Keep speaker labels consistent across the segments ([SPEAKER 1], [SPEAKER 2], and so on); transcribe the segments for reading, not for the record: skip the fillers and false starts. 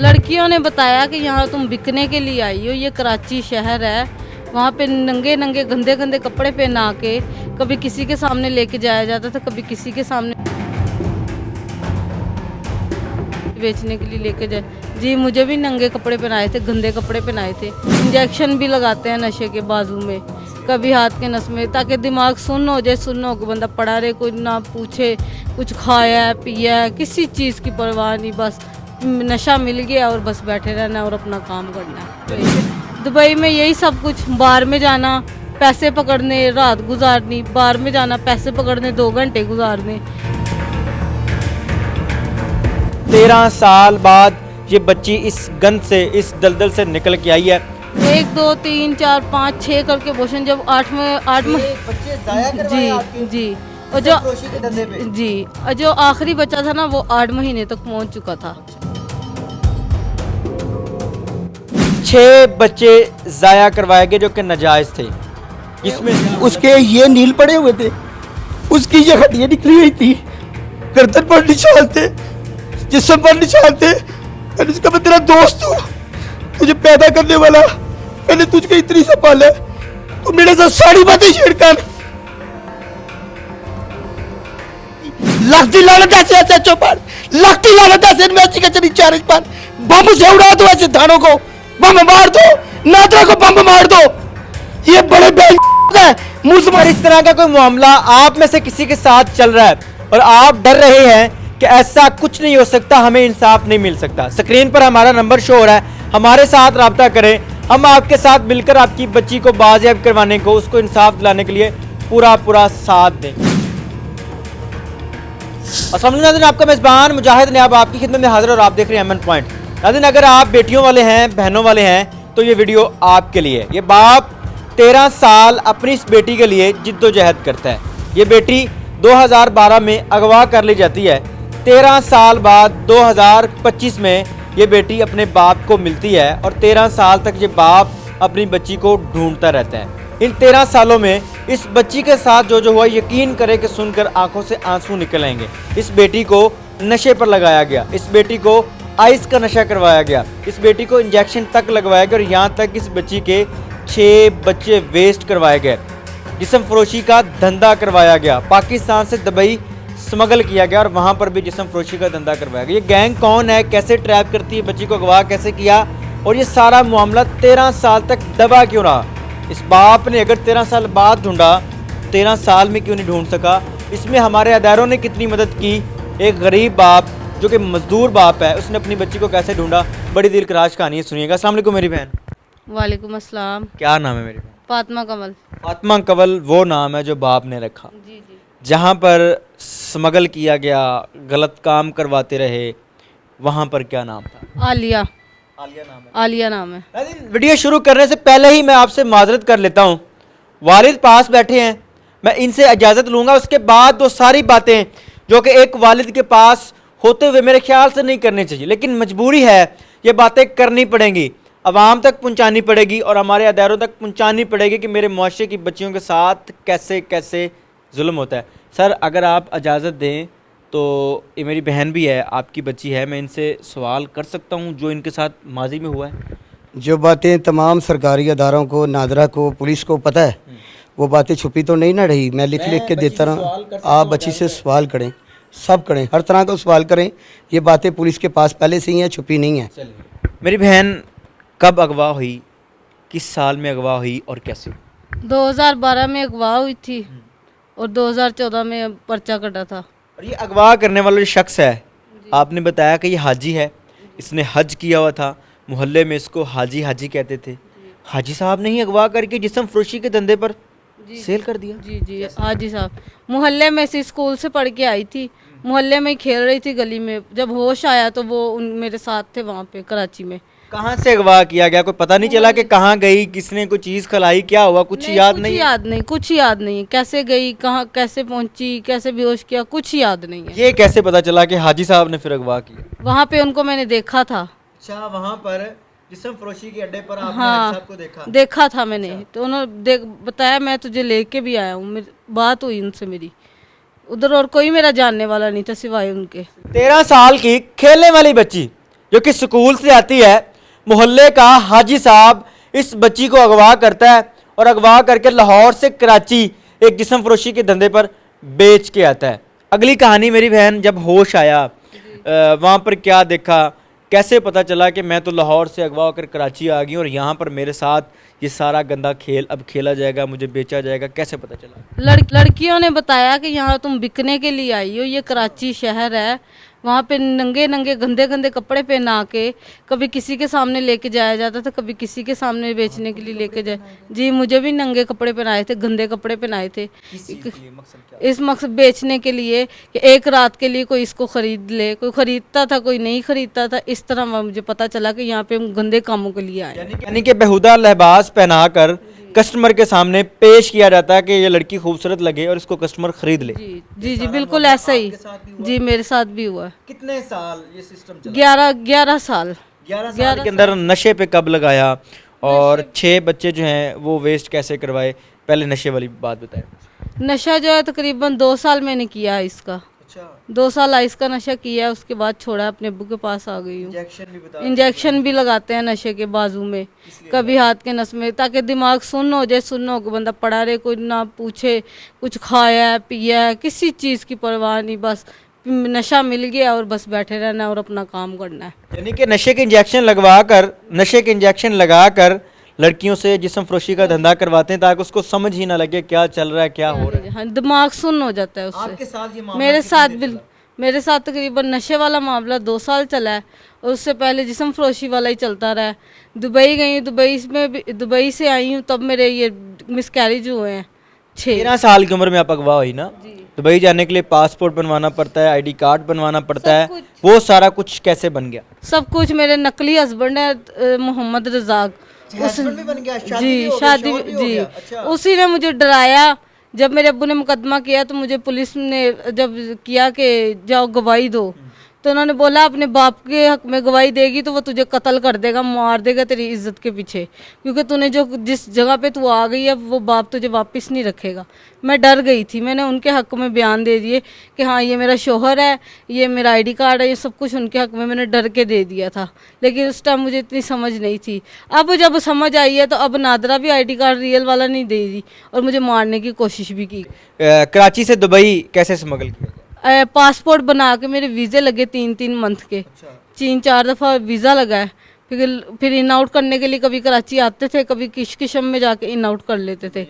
[SPEAKER 1] लड़कियों ने बताया कि यहाँ तुम बिकने के लिए आई हो, ये कराची शहर है, वहाँ पे नंगे नंगे गंदे गंदे कपड़े पहना के कभी किसी के सामने लेके जाया जाता था, कभी किसी के सामने बेचने के लिए लेके जाए। जी मुझे भी नंगे कपड़े पहनाए थे, गंदे कपड़े पहनाए थे। इंजेक्शन भी लगाते हैं नशे के बाजू में, कभी हाथ के नस में, ताकि दिमाग सुन्न हो जाए। सुन्न हो के बंदा पड़ा रहे, कोई ना पूछे कुछ खाया है पिया है, किसी चीज़ की परवाह नहीं, बस नशा मिल गया और बस बैठे रहना और अपना काम करना है। दुबई में यही सब कुछ, बार में जाना, पैसे पकड़ने, रात गुजारनी, बार में जाना, पैसे पकड़ने, 2 घंटे गुजारने।
[SPEAKER 2] 13 साल बाद ये बच्ची इस गंद से, इस दलदल से निकल के आई है।
[SPEAKER 1] 1 2 3 4 5 6 करके पोषण, जब 8 में जी जी, और जो आखिरी बच्चा था ना वो 8 महीने तक पहुंच चुका था।
[SPEAKER 2] 6 बच्चे जाया करवाए गए जो कि नाजायज थे, जिसमें
[SPEAKER 3] उसके ये नील पड़े हुए थे, उसकी ये हड्डियां निकली हुई थी, गर्दन पर निशान थे, जिस्म पर निशान थे। मैंने उसका मैं तेरा दोस्त हूँ, तुझे पैदा करने वाला, मैंने तुझको इतनी सा पाला है, तू मेरे साथ सारी बातें शेयर कर। लगती लानत ऐसे ऐसे चौपाल, लगती लानत ऐसे मैची का चली चार्ज पर, बम से उड़ा दो ऐसे धानों को, बम मार दो, नादरा को बम मार दो। ये बड़े है मुझ
[SPEAKER 2] और इस तरह का कोई मामला आप में से किसी के साथ चल रहा है और आप डर रहे हैं कि ऐसा कुछ नहीं हो सकता, हमें इंसाफ नहीं मिल सकता, स्क्रीन पर हमारा नंबर शो हो रहा है, हमारे साथ रब्ता करें। हम आपके साथ मिलकर आपकी बच्ची को बाजियाब करवाने को, उसको इंसाफ दिलाने के लिए पूरा साथ दें। अस्सलाम वालेकुम नाज़रीन, आपका मेज़बान मुजाहिद नयाब आपकी खिदमत में हाजिर और आप देख रहे हैं एमएन पॉइंट। नाज़रीन, अगर आप बेटियों वाले हैं, बहनों वाले हैं, तो ये वीडियो आपके लिए। ये बाप 13 साल अपनी इस बेटी के लिए जिद्दोजहद करता है। ये बेटी 2012 में अगवा कर ली जाती है। 13 साल बाद 2025 में ये बेटी अपने बाप को मिलती है और 13 साल तक ये बाप अपनी बच्ची को ढूंढता रहता है। इन 13 सालों में इस बच्ची के साथ जो हुआ, यकीन करें कि सुनकर आंखों से आंसू निकल आएंगे। इस बेटी को नशे पर लगाया गया, इस बेटी को आइस का नशा करवाया गया, इस बेटी को इंजेक्शन तक लगवाया गया और यहाँ तक इस बच्ची के 6 बच्चे वेस्ट करवाए गए। जिस्म फरोशी का धंधा करवाया गया, पाकिस्तान से दुबई स्मगल किया गया और वहाँ पर भी जिस्म फरोशी का धंधा करवाया गया। ये गैंग कौन है, कैसे ट्रैप करती है, बच्ची को अगवा कैसे किया, और ये सारा मामला 13 साल तक दबा क्यों रहा। इस बाप ने अगर 13 साल बाद ढूंढा, 13 साल में क्यों नहीं ढूंढ सका। इसमें हमारे अदारों ने कितनी मदद की। एक गरीब बाप जो कि मजदूर बाप है, उसने अपनी बच्ची को कैसे ढूंढा। बड़ी दिलकराश कहानी है, सुनिएगा। अस्सलाम वालेकुम मेरी बहन।
[SPEAKER 1] वालेकुम अस्सलाम।
[SPEAKER 2] क्या नाम है मेरी बहन?
[SPEAKER 1] फातिमा कमल।
[SPEAKER 2] फातिमा कंवल वो नाम है जो बाप ने रखा।
[SPEAKER 1] जी जी।
[SPEAKER 2] जहाँ पर स्मगल किया गया, गलत काम करवाते रहे, वहाँ पर क्या नाम था?
[SPEAKER 1] आलिया।
[SPEAKER 2] आलिया नाम है।
[SPEAKER 1] आलिया नाम है।
[SPEAKER 2] वीडियो शुरू करने से पहले ही मैं आपसे माजरत कर लेता हूँ, वालिद पास बैठे हैं, मैं इनसे इजाज़त लूँगा, उसके बाद वो सारी बातें जो कि एक वालिद के पास होते हुए मेरे ख्याल से नहीं करनी चाहिए, लेकिन मजबूरी है, ये बातें करनी पड़ेंगी, आवाम तक पहुँचानी पड़ेगी और हमारे अदारों तक पहुँचानी पड़ेगी कि मेरे मुआशरे की बच्चियों के साथ कैसे कैसे जुल्म होता है। सर, अगर आप इजाज़त दें तो ये मेरी बहन भी है, आपकी बच्ची है, मैं इनसे सवाल कर सकता हूँ जो इनके साथ माजी में हुआ है?
[SPEAKER 3] जो बातें तमाम सरकारी अदारों को, नादरा को, पुलिस को पता है, वो बातें छुपी तो नहीं ना रही। मैं लिख के देता रहा, आप बच्ची से सवाल करें, सब करें, हर तरह का सवाल करें। ये बातें पुलिस के पास पहले से ही हैं, छुपी नहीं है।
[SPEAKER 2] मेरी बहन कब अगवा हुई, किस साल में अगवा हुई और कैसे?
[SPEAKER 1] 2012 में अगवा हुई थी और 2014 में पर्चा कटा था।
[SPEAKER 2] और ये अगवा करने वाला जो शख्स है, आपने बताया कि ये हाजी है, इसने हज किया हुआ था, मोहल्ले में इसको हाजी हाजी कहते थे। हाजी साहब ने ही अगवा करके जिस्म फरोशी के धंधे पर सेल कर दिया?
[SPEAKER 1] जी जी, हाजी साहब मोहल्ले में से स्कूल से पढ़ के आई थी, मोहल्ले में ही खेल रही थी गली में, जब होश आया तो वो मेरे साथ थे वहाँ पे कराची में।
[SPEAKER 2] कहाँ से अगवा किया गया, कोई पता नहीं चला कि कहाँ गई, किसने कोई चीज़ खिलाई, क्या हुआ, कुछ याद नहीं?
[SPEAKER 1] कुछ याद नहीं, कैसे गई, कहाँ कैसे पहुँची, कैसे बेहोश किया, कुछ याद नहीं है।
[SPEAKER 2] ये कैसे पता चला कि हाजी साहब ने फिर अगवा किया?
[SPEAKER 1] वहाँ पे उनको मैंने देखा था।
[SPEAKER 2] अच्छा, वहाँ पर जिस्म फरोशी के अड्डे पर आपने
[SPEAKER 1] हाँ,
[SPEAKER 2] हाजी साहब को
[SPEAKER 1] देखा था मैंने। तो उन्होंने बताया मैं तुझे लेके भी आया हूँ, बात हुई उनसे मेरी, उधर और कोई मेरा जानने वाला नहीं था सिवाय उनके।
[SPEAKER 2] 13 साल की खेलने वाली बच्ची जो कि स्कूल से आती है। मोहल्ले का हाजी साहब इस बच्ची को अगवा करता है और अगवा करके लाहौर से कराची एक जिस्म फरोशी के धंधे पर बेच के आता है। अगली कहानी मेरी बहन, जब होश आया वहाँ पर क्या देखा, कैसे पता चला कि मैं तो लाहौर से अगवा होकर कराची आ गई और यहाँ पर मेरे साथ ये सारा गंदा खेल अब खेला जाएगा, मुझे बेचा जाएगा, कैसे पता चला?
[SPEAKER 1] लड़कियों ने बताया कि यहाँ तुम बिकने के लिए आई हो, ये कराची शहर है, वहाँ पे नंगे नंगे गंदे गंदे कपड़े पहना के कभी किसी के सामने लेके जाया जाता था, कभी किसी के सामने बेचने के लिए लेके जाए। जी मुझे भी नंगे कपड़े पहनाए थे, गंदे कपड़े पहनाए थे इस मकसद बेचने के लिए कि एक रात के लिए कोई इसको खरीद ले। कोई खरीदता था, कोई नहीं खरीदता था। इस तरह मुझे पता चला कि यहाँ पे हम गंदे कामों के लिए आए।
[SPEAKER 2] यानी कि बेहुदा लिबास पहनाकर कस्टमर के सामने पेश किया जाता है कि ये लड़की खूबसूरत लगे और इसको कस्टमर खरीद ले।
[SPEAKER 1] जी जी जी बिल्कुल ऐसा ही। जी मेरे साथ भी हुआ।
[SPEAKER 2] कितने साल ये सिस्टम चला?
[SPEAKER 1] 11 साल।
[SPEAKER 2] 11 साल के अंदर नशे पे कब लगाया और 6 बच्चे जो हैं वो वेस्ट कैसे करवाए? पहले नशे वाली बात बताएं।
[SPEAKER 1] नशा जो है तकरीबन 2 साल मैंने किया है इसका। 2 साल आइस का नशा किया है, उसके बाद छोड़ा, अपने अब्बू के पास आ गई हूँ। इंजेक्शन भी लगाते हैं नशे के बाजू में, कभी हाथ के नस में, ताकि दिमाग सुन्न हो जाए। सुन्न हो के बंदा पड़ा रहे, कोई ना पूछे कुछ खाया है पिया है, किसी चीज़ की परवाह नहीं, बस नशा मिल गया और बस बैठे रहना और अपना काम करना है।
[SPEAKER 2] यानी कि नशे के इंजेक्शन लगा कर लड़कियों से जिस्म फरोशी का धंधा करवाते हैं ताकि उसको समझ ही ना लगे क्या चल रहा है, क्या हो रहा है।
[SPEAKER 1] हाँ, दिमाग सुन्न हो जाता है उससे।
[SPEAKER 2] आपके साथ ये मामला
[SPEAKER 1] मेरे साथ तकरीबन नशे वाला मामला 2 साल चला है और उससे पहले जिस्म फरोशी वाला ही चलता रहा है। दुबई गई, दुबई से आई हूँ, तब मेरे ये मिसकैरेज हुए हैं।
[SPEAKER 2] 13 साल की उम्र में आप अगवा हुई ना? दुबई जाने के लिए पासपोर्ट बनवाना पड़ता है, आईडी कार्ड बनवाना पड़ता है, वो सारा कुछ कैसे बन गया?
[SPEAKER 1] सब कुछ। मेरे नकली हस्बैंड है मोहम्मद रजाक,
[SPEAKER 2] भी बन गया?
[SPEAKER 1] जी शादी जी। अच्छा। उसी ने मुझे डराया। जब मेरे अब्बू ने मुकदमा किया तो मुझे पुलिस ने जब किया कि जाओ गवाही दो, तो उन्होंने बोला अपने बाप के हक में गवाही देगी तो वो तुझे कत्ल कर देगा, मार देगा तेरी इज्जत के पीछे, क्योंकि तूने जो जिस जगह पे तू आ गई है वो बाप तुझे वापस नहीं रखेगा। मैं डर गई थी। मैंने उनके हक में बयान दे दिए कि हाँ ये मेरा शोहर है, ये मेरा आईडी कार्ड है, ये सब कुछ उनके हक में मैंने डर के दे दिया था। लेकिन उस टाइम मुझे इतनी समझ नहीं थी। अब जब समझ आई है तो अब नादरा भी आईडी कार्ड रियल वाला नहीं दे दी और मुझे मारने की कोशिश भी की।
[SPEAKER 2] कराची से दुबई कैसे स्मगल किया?
[SPEAKER 1] पासपोर्ट बना के मेरे वीज़े लगे 3 मंथ के। 3-4 दफ़ा वीज़ा लगा है। फिर इन आउट करने के लिए कभी कराची आते थे, कभी किशम में जाके इन आउट कर लेते थे।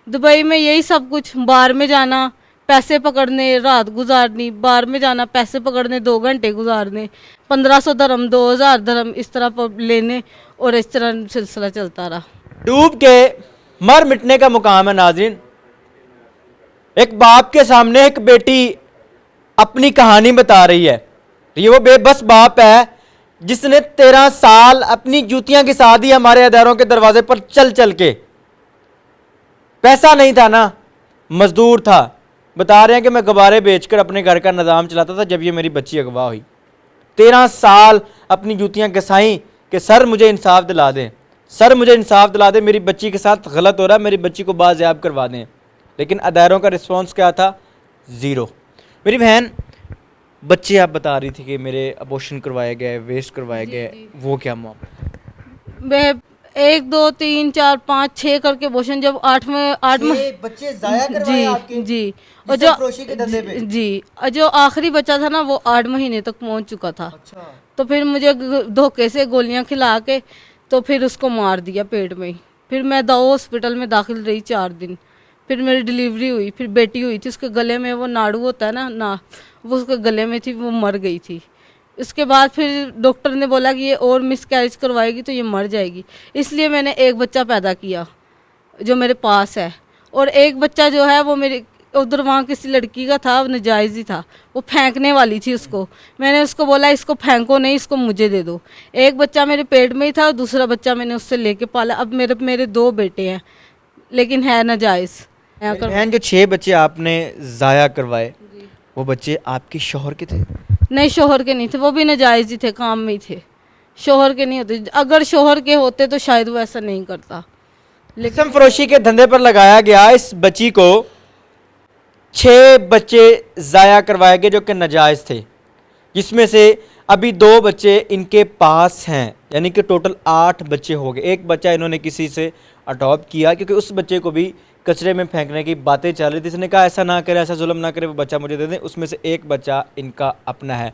[SPEAKER 1] दुबई में यही सब कुछ, बार में जाना, पैसे पकड़ने, रात गुजारनी, बार में जाना, पैसे पकड़ने, 2 घंटे गुजारने, 1500 दरम 2000 दरम इस तरह पर लेने और इस तरह सिलसिला चलता रहा।
[SPEAKER 2] डूब के मर मिटने का मुकाम है नाज़रीन। एक बाप के सामने एक बेटी अपनी कहानी बता रही है। ये वो बेबस बाप है जिसने 13 साल अपनी जूतियां घिसा दी हमारे अदारों के दरवाजे पर चल चल के। पैसा नहीं था ना, मजदूर था। बता रहे हैं कि मैं गुब्बारे बेचकर अपने घर का निज़ाम चलाता था जब ये मेरी बच्ची अगवा हुई। 13 साल अपनी जूतियां घिसाई कि सर मुझे इंसाफ दिला दें, सर मुझे इंसाफ दिला दें, मेरी बच्ची के साथ गलत हो रहा है, मेरी बच्ची को बाज़याब करवा दें। लेकिन अदारों का रिस्पांस क्या था? ज़ीरो। मेरी बहन, बच्चे आप बता रही थी कि मेरे अबॉर्शन करवाए गए, वेस्ट करवाए गए, वो क्या मामला?
[SPEAKER 1] 1 2 3 4 5 6 करके अबॉर्शन, जब 8
[SPEAKER 2] बच्चे जाया करवाए आपके?
[SPEAKER 1] जी।
[SPEAKER 2] और
[SPEAKER 1] जो आखिरी बच्चा था ना वो 8 महीने तक पहुंच चुका था।
[SPEAKER 2] अच्छा।
[SPEAKER 1] तो फिर मुझे धोखे से गोलियां खिला के तो फिर उसको मार दिया पेट में ही। फिर मैं दाऊ हॉस्पिटल में दाखिल रही 4 दिन। फिर मेरी डिलीवरी हुई, फिर बेटी हुई थी, उसके गले में वो नाड़ू होता है ना, वो उसके गले में थी, वो मर गई थी। इसके बाद फिर डॉक्टर ने बोला कि ये और मिसकैरेज करवाएगी तो ये मर जाएगी। इसलिए मैंने एक बच्चा पैदा किया जो मेरे पास है, और एक बच्चा जो है वो मेरे उधर वहाँ किसी लड़की का था, वो नाजायज़ ही था, वो फेंकने वाली थी उसको। मैंने उसको बोला इसको फेंको नहीं, इसको मुझे दे दो। एक बच्चा मेरे पेट में ही था और दूसरा बच्चा मैंने उससे लेके पाला। अब मेरे 2 बेटे हैं, लेकिन है नाजायज़।
[SPEAKER 2] बहन, जो 6 बच्चे आपने ज़ाया करवाए वो बच्चे आपके शौहर के थे?
[SPEAKER 1] नहीं, शौहर के नहीं थे, वो भी नाजायज़ ही थे, काम में ही थे। शौहर के नहीं होते। अगर शौहर के होते तो शायद वो ऐसा नहीं करता।
[SPEAKER 2] जिस्म फरोशी के धंधे पर लगाया गया इस बच्ची को 6 बच्चे ज़ाया करवाए गए जो कि नाजायज़ थे, जिसमें से अभी 2 बच्चे इनके पास हैं, यानी कि टोटल 8 बच्चे हो गए। एक बच्चा इन्होंने किसी से अडॉप्ट किया क्योंकि उस बच्चे को भी कचरे में फेंकने की बातें चल रही थी। इसने कहा ऐसा ना करे, ऐसा जुल्म ना करे, वो बच्चा मुझे दे दें। उसमें से एक बच्चा इनका अपना है।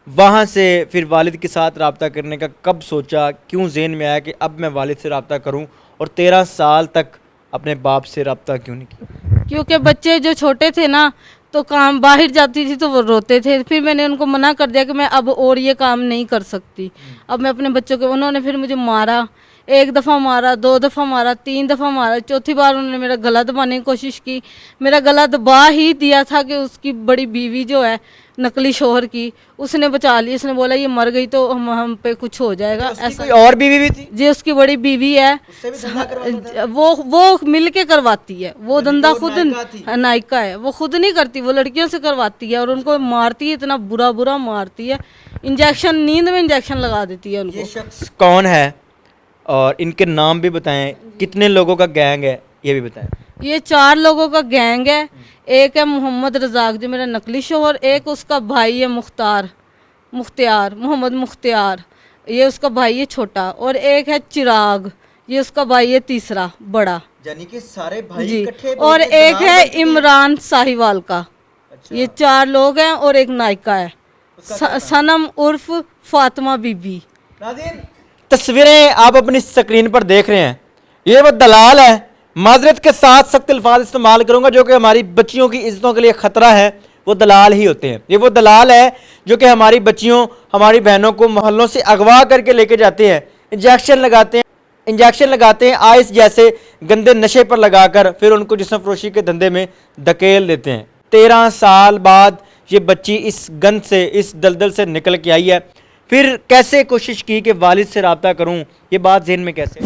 [SPEAKER 2] वहाँ से फिर वालिद के साथ रब्ता करने का कब सोचा, क्यों ज़हन में आया कि अब मैं वालिद से रब्ता करूँ, और 13 साल तक अपने बाप से रब्ता क्यों नहीं किया?
[SPEAKER 1] क्योंकि बच्चे जो छोटे थे ना, तो काम बाहर जाती थी तो वो रोते थे। फिर मैंने उनको मना कर दिया कि मैं अब और ये काम नहीं कर सकती। अब मैं अपने बच्चों को, उन्होंने फिर मुझे मारा, 1 दफ़ा मारा, 2 दफ़ा मारा, 3 दफ़ा मारा। चौथी बार उन्होंने मेरा गला दबाने की कोशिश की। मेरा गला दबा ही दिया था कि उसकी बड़ी बीवी जो है नकली शोहर की, उसने बचा ली। उसने बोला ये मर गई तो हम पे कुछ हो जाएगा, ऐसा।
[SPEAKER 2] कोई और बीवी भी थी?
[SPEAKER 1] जी, उसकी बड़ी बीवी है,
[SPEAKER 2] उससे भी धंधा करवाता था?
[SPEAKER 1] वो मिल के करवाती है। वो धंधा
[SPEAKER 2] वो
[SPEAKER 1] खुद
[SPEAKER 2] नायिका थी?
[SPEAKER 1] नायिका है, वो खुद नहीं करती, वो लड़कियों से करवाती है और उनको मारती है, इतना बुरा बुरा मारती है। इंजेक्शन, नींद में इंजेक्शन लगा देती है
[SPEAKER 2] ये
[SPEAKER 1] उनको।
[SPEAKER 2] शख्स कौन है और इनके नाम भी बताएं, कितने लोगों का गैंग है ये भी बताएं।
[SPEAKER 1] ये 4 लोगों का गैंग है। एक है मोहम्मद रजाक जो मेरा नकली शोहर, एक उसका भाई है मुख्तियार, मोहम्मद मुख्तियार, ये उसका भाई है छोटा, और एक है चिराग, ये उसका भाई है तीसरा बड़ा
[SPEAKER 2] यानी कि सारे भाई
[SPEAKER 1] जी।
[SPEAKER 2] इकट्ठे
[SPEAKER 1] और
[SPEAKER 2] मिलके
[SPEAKER 1] एक
[SPEAKER 2] दलाल
[SPEAKER 1] है
[SPEAKER 2] बनते हैं।
[SPEAKER 1] इमरान साहिवाल का।
[SPEAKER 2] अच्छा।
[SPEAKER 1] ये 4 लोग हैं और एक नायिका है,
[SPEAKER 2] उसका क्या नाम?
[SPEAKER 1] सनम उर्फ फातिमा बीबी।
[SPEAKER 2] नाज़रीन, तस्वीरें आप अपनी स्क्रीन पर देख रहे हैं, ये वो दलाल है। माजरत के साथ सख्त अल्फाज इस्तेमाल करूंगा, जो कि हमारी बच्चियों की इज्जतों के लिए ख़तरा है। वो दलाल ही होते हैं। ये वो दलाल है जो कि हमारी बच्चियों, हमारी बहनों को मोहल्लों से अगवा करके लेके जाते हैं, इंजेक्शन लगाते हैं आइस जैसे गंदे नशे पर लगाकर, फिर उनको जिस्म फरोशी के धंधे में धकेल देते हैं। 13 साल बाद ये बच्ची इस गंद से, इस दलदल से निकल के आई है। फिर कैसे कोशिश की कि वालिद से रब्ता करूं, ये बात ज़हन में कैसे